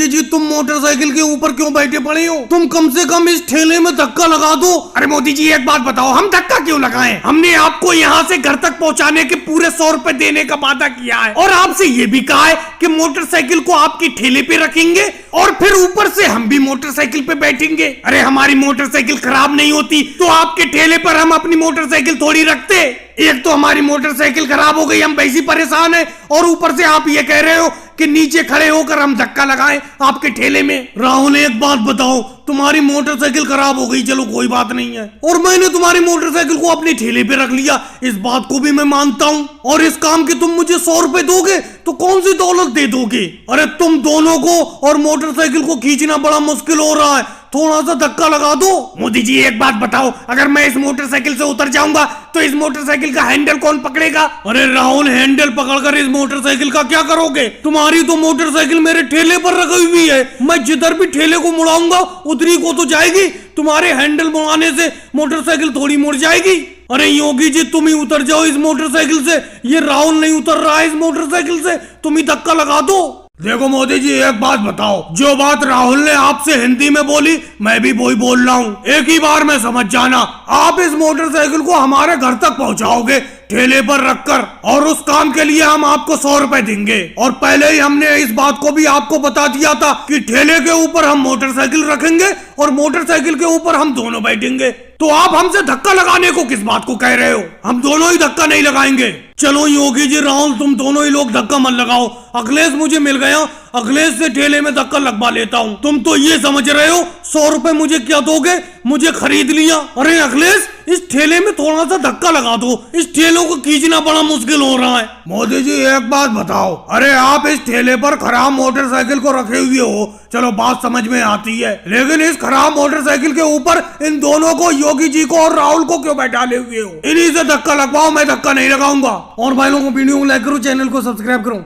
योगी जी तुम मोटरसाइकिल के ऊपर क्यों बैठे पड़े हो? तुम कम से कम इस ठेले में धक्का लगा दो। अरे मोदी जी एक बात बताओ, हम धक्का क्यों लगाएं? हमने आपको यहाँ से घर तक पहुँचाने के पूरे 100 रुपए देने का वादा किया है और आपसे ये भी कहा है कि मोटरसाइकिल को आपकी ठेले पे रखेंगे और फिर ऊपर से हम भी मोटरसाइकिल पे बैठेंगे। अरे हमारी मोटरसाइकिल खराब नहीं होती तो आपके ठेले पर हम अपनी मोटरसाइकिल थोड़ी रखते। एक तो हमारी मोटरसाइकिल खराब हो गई, हम वैसे परेशान हैं और ऊपर से आप ये कह रहे हो कि नीचे खड़े होकर हम धक्का लगाएं आपके ठेले में। राहुल एक बात बताओ, तुम्हारी मोटरसाइकिल खराब हो गई, चलो कोई बात नहीं है, और मैंने तुम्हारी मोटरसाइकिल को अपने ठेले पे रख लिया, इस बात को भी मैं मानता हूँ। और इस काम के तुम मुझे 100 रुपए दोगे तो कौन सी दौलत दे दोगे? अरे तुम दोनों को और मोटरसाइकिल को खींचना बड़ा मुश्किल हो रहा है, थोड़ा सा धक्का लगा दो। मोदी जी एक बात बताओ, अगर मैं इस मोटरसाइकिल से उतर जाऊंगा तो इस मोटरसाइकिल का हैंडल कौन पकड़ेगा? अरे राहुल, हैंडल पकड़कर इस मोटरसाइकिल का क्या करोगे? तुम्हारी तो मोटरसाइकिल मेरे ठेले पर रखी हुई है, मैं जिधर भी ठेले को मुड़ाऊंगा उधरी को तो जाएगी, तुम्हारे हैंडल मुड़ाने से मोटरसाइकिल थोड़ी मुड़ जाएगी। अरे योगी जी तुम ही उतर जाओ इस मोटरसाइकिल से, ये राहुल नहीं उतर रहा है इस मोटरसाइकिल से, तुम ही धक्का लगा दो। देखो मोदी जी एक बात बताओ, जो बात राहुल ने आपसे हिंदी में बोली मैं भी वही बोल रहा हूँ, एक ही बार में समझ जाना। आप इस मोटरसाइकिल को हमारे घर तक पहुँचाओगे ठेले पर रखकर, और उस काम के लिए हम आपको 100 रुपए देंगे। और पहले ही हमने इस बात को भी आपको बता दिया था कि ठेले के ऊपर हम मोटरसाइकिल रखेंगे और मोटरसाइकिल के ऊपर हम दोनों बैठेंगे। तो आप हमसे धक्का लगाने को किस बात को कह रहे हो? हम दोनों ही धक्का नहीं लगाएंगे। चलो योगी जी, राहुल तुम दोनों ही लोग धक्का मत लगाओ, अखिलेश मुझे मिल गया, अखिलेश से ठेले में धक्का लगवा लेता हूँ। तुम तो ये समझ रहे हो 100 रुपए मुझे क्या दोगे, मुझे खरीद लिया। अरे अखिलेश इस ठेले में थोड़ा सा धक्का लगा दो, इस ठेलों को खींचना बड़ा मुश्किल हो रहा है। मोदी जी एक बात बताओ, अरे आप इस ठेले पर खराब मोटरसाइकिल को रखे हुए हो, चलो बात समझ में आती है, लेकिन इस खराब मोटरसाइकिल के ऊपर इन दोनों को, योगी जी को और राहुल को क्यों बैठा ले हुए हो? इन्हीं से धक्का लगवाओ, मैं धक्का नहीं लगाऊंगा। और भाई लोगों को वीडियो को लाइक करो, चैनल को सब्सक्राइब करो।